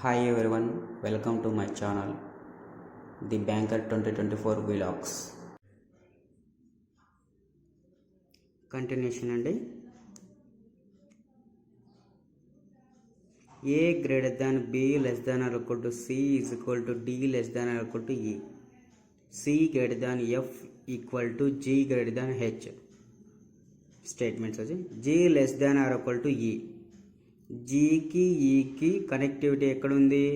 Hi everyone, welcome to my channel, The Banker 2024 Vlogs. Continuation అండి. A greater than B less than or equal to C is equal to D less than or equal to E. C greater than F equal to G greater than H. Statements వచ్చి G less than or equal to E. జీకి ఈకి connectivity ఎక్కడుంది?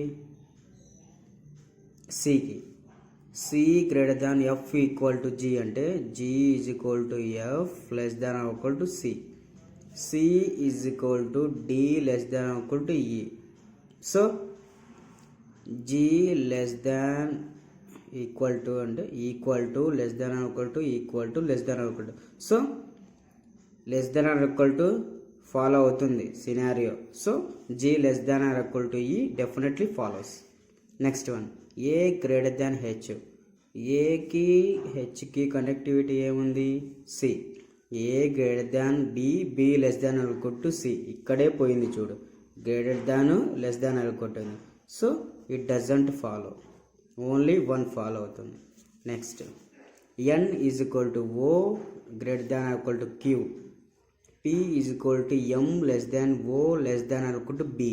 సికి. C greater than F equal to G అంటే G is equal to F less than equal to C. C is equal to D less than equal to E. So G less than equal to అంటే equal to less than equal to equal to less than equal to. So less than equal to follow అవుతుంది scenario. So G less than are equal to E definitely follows. Next one, A greater than H. ఏకి హెచ్కి connectivity ఏముంది? C. A greater than B, B less than are equal to C. ఇక్కడే పోయింది చూడు, greater than less than are equal to. So it doesn't follow, only one follow అవుతుంది. Next, N is equal to O greater than are equal to Q. P is equal to M less than O less than or equal to B.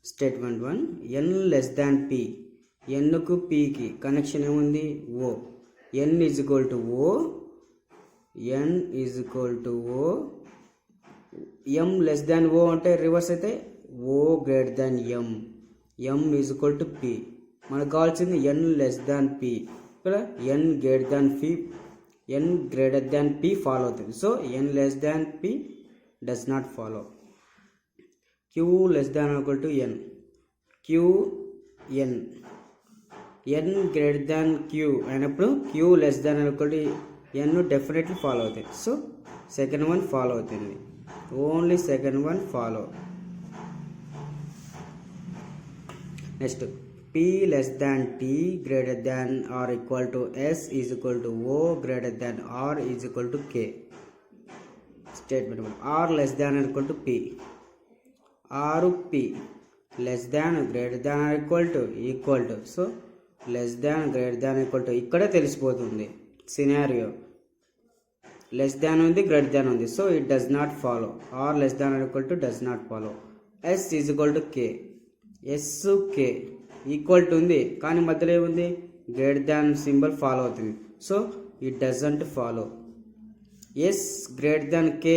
Statement 1, N less than P. N కు P కి connection ఏముంది? O. N is equal to O. N is equal to O. M less than O అంటే reverse అయితే O greater than M. M is equal to P. మనకు కావాల్సింది N less than P. ఇక్కడ N greater than P. N greater than P follow అవుతుంది. So N less than P does not follow. Q less than or equal to N. Q N. N greater than Q అయినప్పుడు Q less than or equal to N definitely follow అవుతుంది. So second one follow అవుతుంది, only second one follow. Next, P less than T greater than or equal to S is equal to O greater than R is equal to K. Statement 1, R less than or equal to P. R P less than greater than or equal to. So less than greater than equal to ఇక్కడే తెలిసిపోతుంది scenario. Less దాన్ ఉంది, greater than ఉంది. So it does not follow. R less than or equal to does not follow. S is equal to K. S K equal to ఉంది, కానీ మధ్యలో ఏముంది? Greater than symbol follow అవుతుంది. So it doesn't follow. S greater than K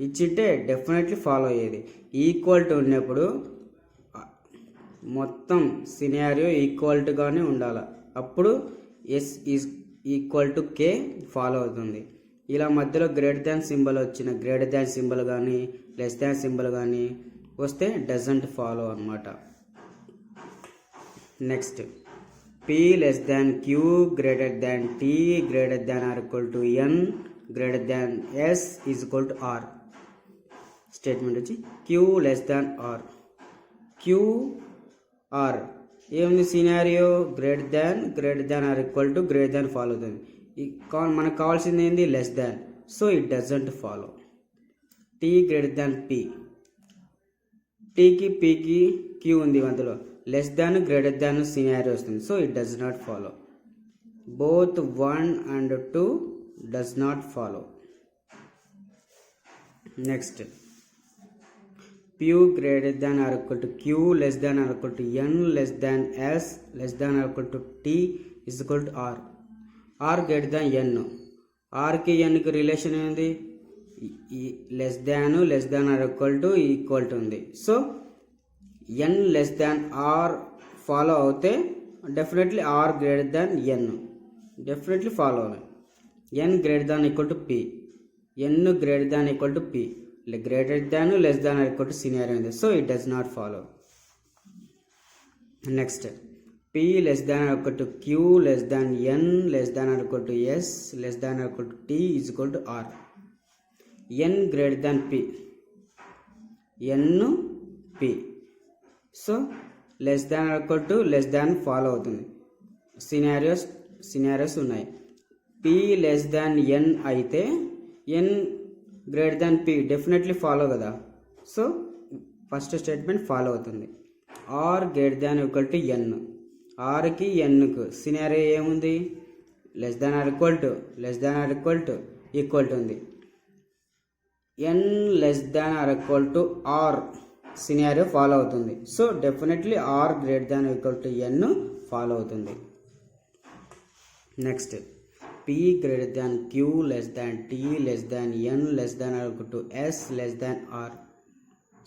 ఇచ్చింటే definitely follow అయ్యేది. Equal to ఉన్నప్పుడు మొత్తం scenario ఈక్వల్టుగానే ఉండాలి, అప్పుడు S is equal to K follow అవుతుంది. ఇలా మధ్యలో గ్రేటర్ దాన్ సింబల్ వచ్చిన గ్రేటర్ దాన్ సింబల్ కానీ లెస్ దాన్ సింబల్ కానీ వస్తే డజంట్ ఫాలో అన్నమాట. Next, P less than Q greater than T greater than or equal to N greater than S is equal to R. Statement వచ్చి Q less than R. Q R ఏముంది scenario? Greater than are equal to greater than follow అవుతుంది. మనకు కావాల్సింది ఏంది? Less than. So it doesn't follow. T greater than P. టీకి పీకి Q ఉంది, మధ్యలో less than greater than scenario వస్తుంది. So it does not follow. Both 1 and 2 does not follow. Next, P greater than are equal to Q less than are equal to N less than S less than are equal to T is equal to R. R greater than N. Rకి Nకి relation ఏంది? Less than are equal to ఉంది. So N less than R follow అవుతే definitely R greater than N definitely follow అవ్వాలి. N greater than equal to P. N greater than equal to P. Greater than less than are equal to scenario ఉంది. So it does not follow. Next, P less than or equal to Q less than N less than or equal to S less than or equal to T is equal to R. N greater than P. N P. So less than or equal to less than follow అవుతుంది. Scenarios ఉన్నాయి. P less than N అయితే N greater than P definitely follow కదా. So first statement follow అవుతుంది. R greater than equal to N. ఆర్కి ఎన్కు scenario ఏముంది? Less than are equal to ఉంది. N less than are equal to R scenario follow అవుతుంది. So definitely R greater than equal to N follow అవుతుంది. Next P greater than Q less than T less than N less than or equal to S less than R.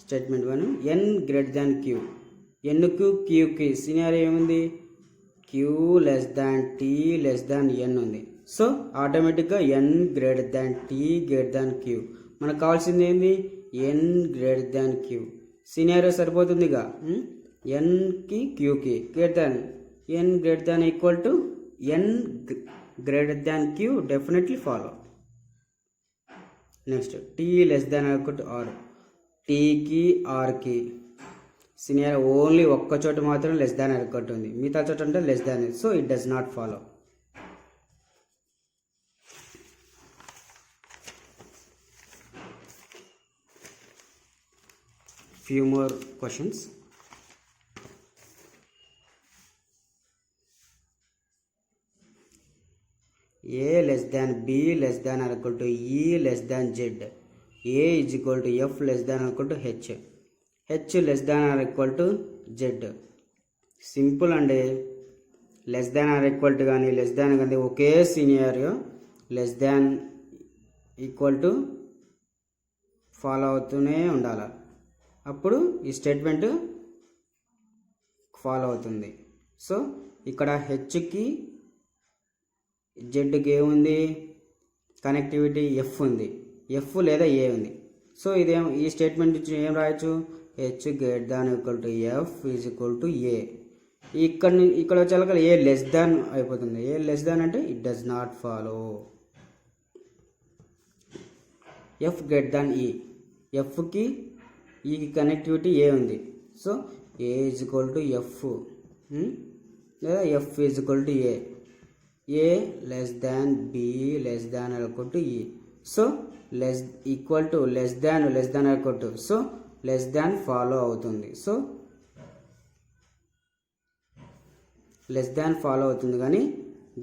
Statement 1, N greater than Q. N కు Q కి scenario ఏముంది? Q less than T less than N ఉంది. So ఆటోమేటిక్గా N greater than T greater than Q. మనకు కావాల్సింది ఏంది? N greater than Q. Scenario సరిపోతుందిగా. Nకి Qకి greater than N greater than equal to N greater than Q definitely follow. Next, T less than or equal to R. T కి R కి scenario only ఒక్క చోట మాత్రం less than are equal to ఉంది, మిగతా చోట అంటే less than. So it does not follow. Few more questions. A less than B less than or equal to E less than Z. A is equal to F less than or equal to H. H less than or equal to Z. Simple అండి. Less than are equal to కానీ less than కానీ ఒకే scenario less than equal to follow అవుతూనే ఉండాలి, అప్పుడు ఈ statement follow అవుతుంది. So ఇక్కడ హెచ్కి జెడ్కి ఏముంది? కనెక్టివిటీ ఎఫ్ ఉంది, ఎఫ్ లేదా ఏ ఉంది. సో ఇదేం ఈ స్టేట్మెంట్ ఏం రాయొచ్చు? H greater than equal to F is equal to A. ఇక్కడ వచ్చేలాగా ఏ లెస్ దాన్ అయిపోతుంది. ఏ లెస్ దాన్ అంటే it does not follow. F greater than E, ఎఫ్కి ఈ కనెక్టివిటీ ఏ ఉంది. So A is equal to F లేదా F is equal to A. A less than B less than equal to E. So less equal to less than equal to, so less than follow అవుతుంది. So less than follow అవుతుంది కానీ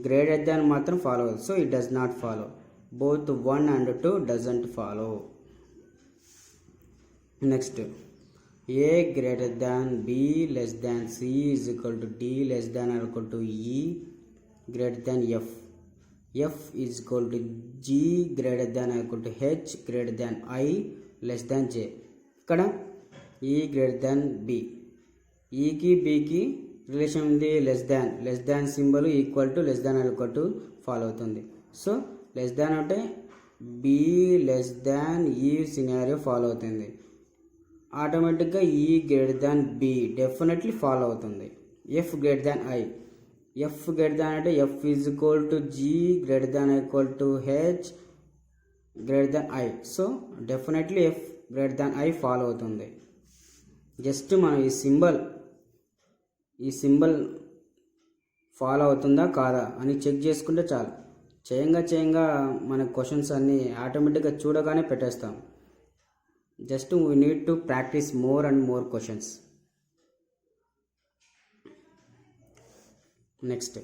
greater than మాత్రం follow అవుతుంది. So it does not follow. Both 1 and 2 doesn't follow. Next, a greater than B less than c is equal to D less than are equal to e greater than F. F is equal to G greater than or equal to H greater than I less than J. ఇక్కడ E greater than B. E కి B కి relation ఉంది less than symbol equal to less than are equal to follow అవుతుంది. So less than అంటే B less than ఈ scenario follow అవుతుంది. ఆటోమేటిక్గా E greater than B definitely follow అవుతుంది. F greater than I. F greater than అంటే F is equal to G greater than equal to H greater than I. So definitely F greater than I follow అవుతుంది. Just మనం ఈ symbol follow అవుతుందా కాదా అని check చేసుకుంటే చాలు. చేయంగా మన క్వశ్చన్స్ అన్నీ ఆటోమేటిక్గా చూడగానే పెట్టేస్తాం. Just we need to practice more and more questions. Next,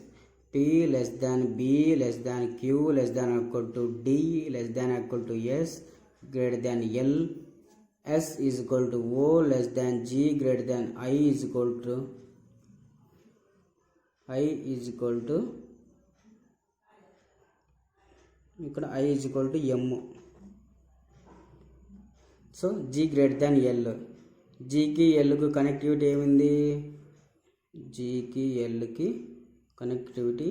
P less than B less than Q less than or equal to D less than or equal to S greater than L. S is equal to O less than G greater than I is equal to ఇక్కడ I is equal to M. So G greater than L. Gకి Lకు connectivity ఏముంది? Gకి Lకి connectivity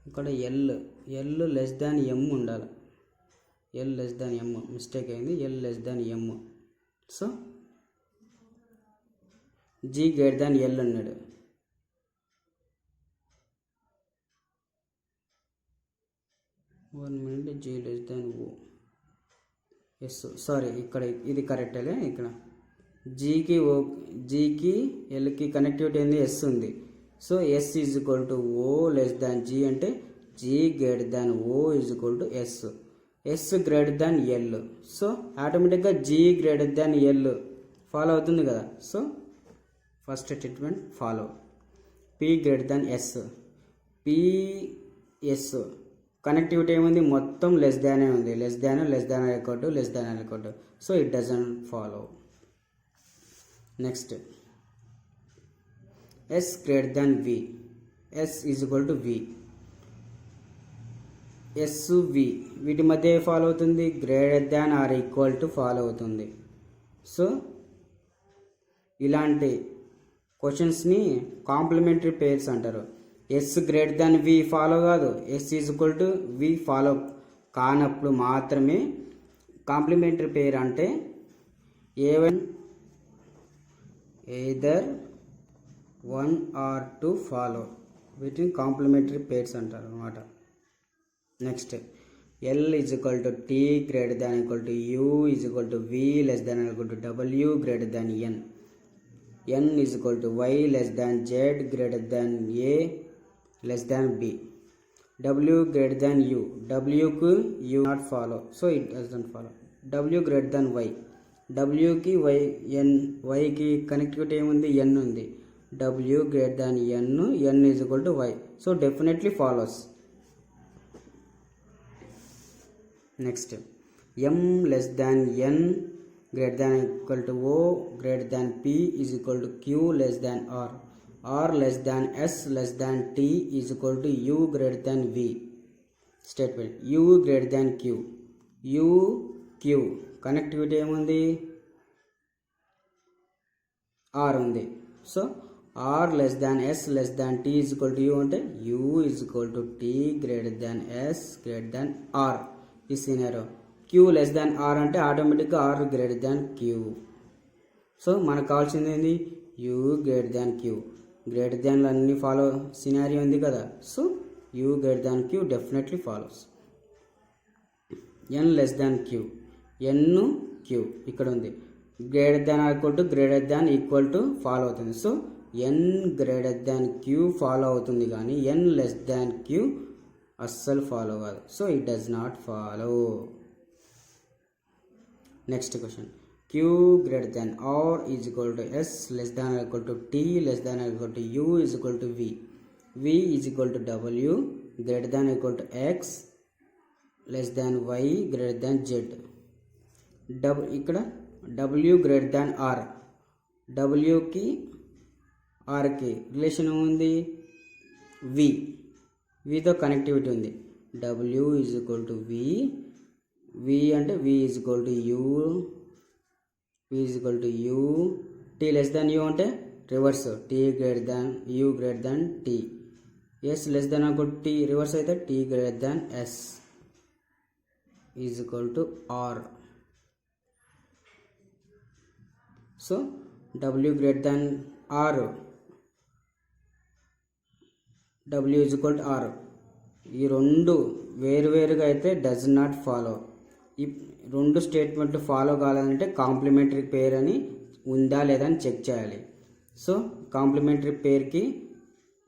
ఇక్కడ L less than M ఉండాలి. L less than M mistake అయింది. L less than M. So G greater than L అన్నాడు. G less than O. S ఇక్కడ ఇది కరెక్టేలే. ఇక్కడ జీకి ఎల్కి కనెక్టివిటీ ఏంది? ఎస్ ఉంది. So S is equal to O less than G అంటే G greater than O is equal to yes. S greater than L. So ఆటోమేటిక్గా G greater than L follow అవుతుంది కదా. So first statement follow. P greater than S. PS connectivity ఏముంది, మొత్తం less దానే ఉంది. Less than equal to. So it doesn't follow. Next S greater than V. S is equal to V. S V వీటి మధ్య ఫాలో అవుతుంది, greater than are equal to follow అవుతుంది. So ఇలాంటి క్వశ్చన్స్ని కాంప్లిమెంటరీ పేర్స్ అంటారు. S greater than we follow కాదు, S is equal to V follow కానప్పుడు మాత్రమే కాంప్లిమెంటరీ పేర్ అంటే ఏవన్ ఎయిదర్ 1 or 2 ఫాలో, వీటిని కాంప్లిమెంటరీ పేర్స్ అంటారు అన్నమాట. Next L is equal to T greater than equal to you is equal to V less than equal to W greater than N. N is equal to Y less than Z greater than A less than B. W greater than U. డబ్ల్యూకు U not follow, so it doesn't follow. W greater than Y. డబ్ల్యూకి Y N, వైకి connectivity ఏముంది, N ఉంది. W greater than N, N is equal to Y, so definitely follows. Next M less than N greater than equal to O greater than P is equal to Q less than R. R less than S less than T is equal to U greater than V. Statement U greater than Q. U Q connectivity ఏముంది, are ఉంది. So R less than S less than T is equal to U అంటే U is equal to T greater than S greater than R. ఈ scenario Q less than R అంటే ఆటోమేటిక్గా R greater than Q. So మనకు కావాల్సింది ఏంది, U greater than Q. Greater దాన్లు అన్ని follow scenario ఉంది కదా. So U greater than Q definitely follows. N less than Q. N Q ఇక్కడ ఉంది. Greater than equal to follow అవుతుంది. So n greater than q follow అవుతుంది కానీ n less than q అస్సలు ఫాలో కాదు. So it does not follow. Next question q greater than r is equal to s less than equal to t less than equal to you is equal to we. V is equal to W greater than equal to x less than why greater than z. ఇక్కడ డబ్ల్యూ greater than r. డబ్ల్యూకి ఆర్కి relation ఉంది, V. వితో connectivity ఉంది. W is equal to we. V అంటే V is equal to U. V is equal to U. T less than U అంటే reverse, T greater than U greater than T. S less than equal T reverse అయితే T greater than S is equal to R. So W greater than R, W is equal to R. ఈ రెండు వేరువేరుగా అయితే does not follow. ఈ రెండు స్టేట్మెంట్లు follow కావాలంటే complementary పేర్ అని ఉందా లేదా అని చెక్ చేయాలి. సో కాంప్లిమెంటరీ పేర్కి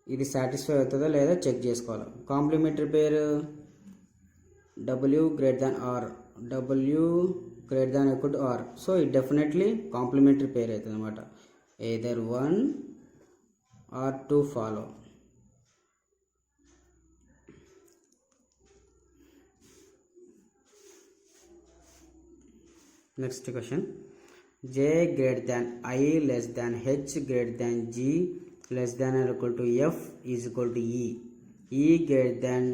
ఇది సాటిస్ఫై అవుతుందా లేదా చెక్ చేసుకోవాలి. Complementary pair W greater than R, W greater than equal to R. So ఇది డెఫినెట్లీ కాంప్లిమెంటరీ పేర్ అవుతుంది అనమాట. Either 1 or 2 follow. Next question J greater than I less than H greater than G less than are equal to F is equal to E. E greater than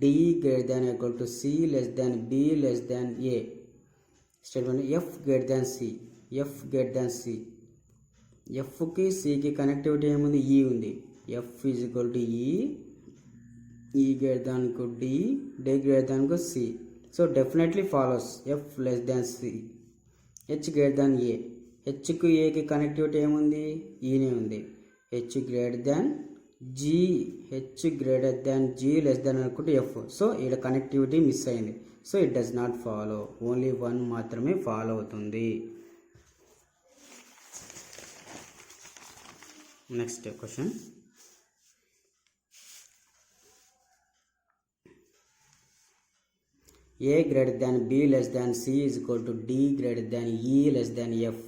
D greater than equal to C less than B less than A. Statement F greater than C. F greater than C. ఎఫ్కి సికి connectivity ఏముంది, E ఉంది. F is equal to E greater than D, D greater than C. So definitely follows F less than C. H greater than A. హెచ్కు ఏకి connectivity ఏముంది, ఈనే ఉంది. H greater than G. H greater than G less than అనుకుంటే F. So ఇక్కడ connectivity miss అయింది. So it does not follow. Only 1 మాత్రమే follow అవుతుంది. Next question A greater than B less than C is equal to D greater than E less than F.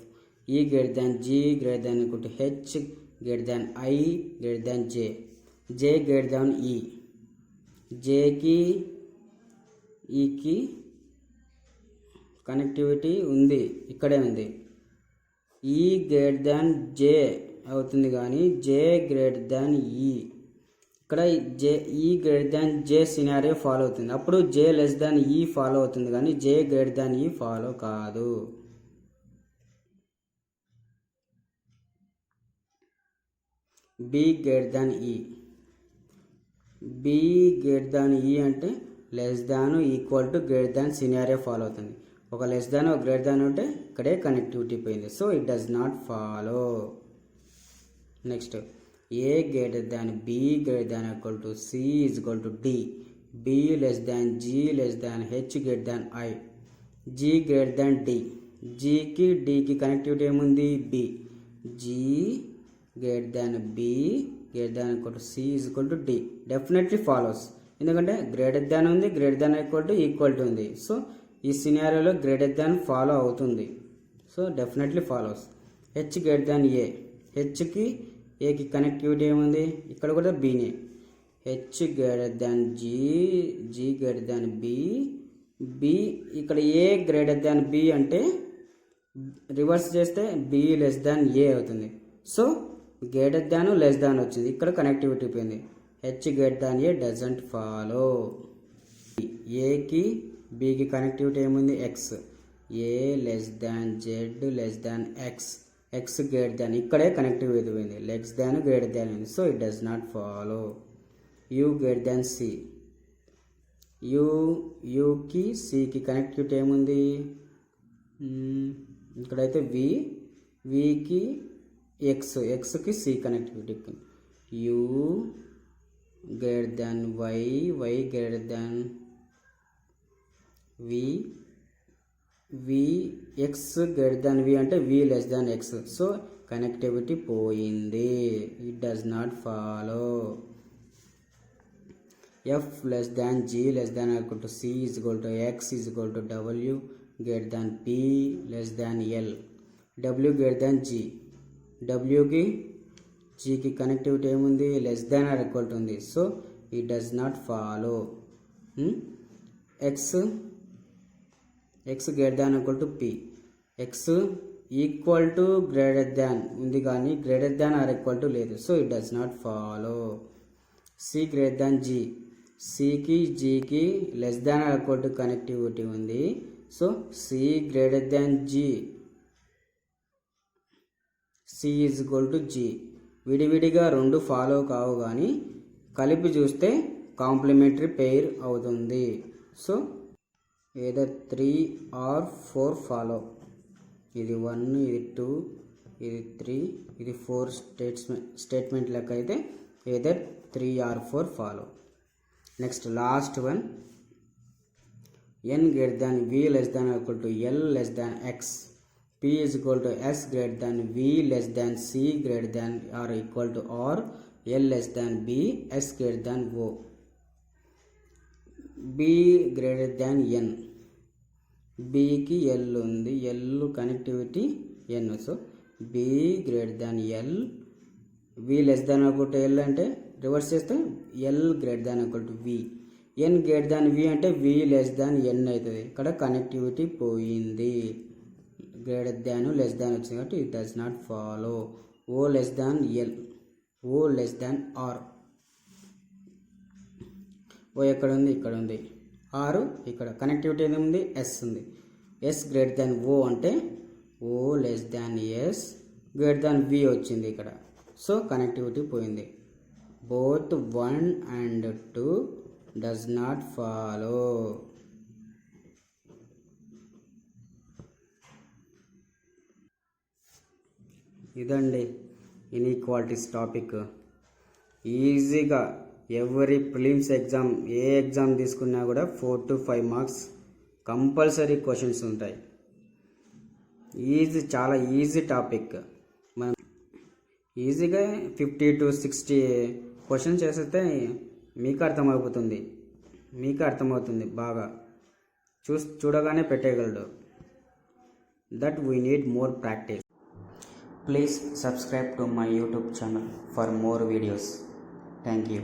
E greater than G greater than equal to H greater than I greater than J. J greater than E. J కి E కి connectivity ఉంది, ఇక్కడే ఉంది. E greater దాన్ J అవుతుంది కానీ J greater than E. ఇక్కడ E greater దాన్ J scenario follow అవుతుంది. అప్పుడు J less than E follow అవుతుంది కానీ J greater than E follow కాదు. B greater than E. B greater than E అంటే less than equal to greater than scenario follow అవుతుంది. ఒక less than ఒక greater than ఉంటే ఇక్కడే కనెక్టివిటీ పోయింది. So it does not follow. Next A greater than B greater than equal to C is equal to D. B less than G less than H greater than I. G greater than D. G కి D కి connectivity ఏముంది? B. G greater than B greater than equal to C is equal to D. Definitely follows. ఎందుకంటే greater than ఉంది, greater than equal to ఉంది. So ఈ సినారియోలో greater than follow అవుతుంది. So definitely follows. H greater than A. హెచ్కి ఏకి connectivity ఏముంది? ఇక్కడ కూడా బీనే. H greater than G, G greater than B, B ఇక్కడ A గ్రేటర్ దాన్ B అంటే రివర్స్ చేస్తే B లెస్ దాన్ A అవుతుంది. సో గ్రేటర్ దాన్ లెస్ దాన్ వచ్చింది, ఇక్కడ కనెక్టివిటీ పోయింది. H greater than A doesn't follow. ఏకి బీకి కనెక్టివిటీ ఏముంది? X. A less than Z less than X. X greater than ఇక్కడే కనెక్టివిటీ పోయింది, లెస్ దాన్ గ్రేటర్ దాన్ ఉంది. So it does not follow. U greater than C. యూకి సికి connectivity ఏముంది? ఇక్కడైతే వికి ఎక్స్కి C connectivity. U greater than why greater than V X greater than V అంటే V less than X. So connectivity పోయింది, it does not follow. F less than G less than equal to C is equal to X is equal to W greater than P less than L. W greater than G. డబ్ల్యూకి జీకి connectivity ఏముంది? Less than are equal to ఉంది. So it does not follow. X greater than equal to P. X equal to greater than ఉంది కానీ greater than are equal to లేదు. So it does not follow. C greater than G. సికి జీకి less than are equal to connectivity ఉంది. So c greater than g. C is equal to g. విడివిడిగా రెండు follow కావు కానీ కలిపి చూస్తే కాంప్లిమెంటరీ పెయిర్ అవుతుంది. So either 3 or 4 follow. ఇది 1, ఇది 2, ఇది 3, ఇది 4 స్టేట్మెంట్ లెక్క అయితే either 3 or 4 follow. Next last one. n greater than v less than or equal to l less than x. p is equal to s greater than v less than c greater than or equal to or l less than b s greater than o. B greater than N. Bకి L ఉంది, L connectivity N. So B greater than L. V less than equal to L అంటే reverse చేస్తే L greater than equal to V. N greater than V అంటే V less than N అవుతుంది. ఇక్కడ connectivity పోయింది, greater than less దాన్ వచ్చింది కాబట్టి it does not follow. O less than L, O less than R. ఓ ఎక్కడ ఉంది? ఇక్కడ ఉంది. ఆరు ఇక్కడ కనెక్టివిటీ ఏది ఉంది? ఎస్ ఉంది. ఎస్ గ్రేటర్ దాన్ ఓ అంటే O less than S greater than V వచ్చింది ఇక్కడ. సో కనెక్టివిటీ పోయింది. Both 1 and 2 does not follow. ఇదండి ఇన్ఈక్వాలిటీస్ టాపిక్. ఈజీగా ఎవరి ప్రిలిమ్స్ ఎగ్జామ్ ఏ ఎగ్జామ్ తీసుకున్నా కూడా 4 to 5 మార్క్స్ కంపల్సరీ క్వశ్చన్స్ ఉంటాయి. చాలా ఈజీ టాపిక్. మనం ఈజీగా 50 to 60 క్వశ్చన్స్ చేస్తే మీకు అర్థమవుతుంది బాగా. చూడగానే పెట్టేయగలడు. That we need more practice. Please subscribe to my YouTube channel for more videos. Thank you.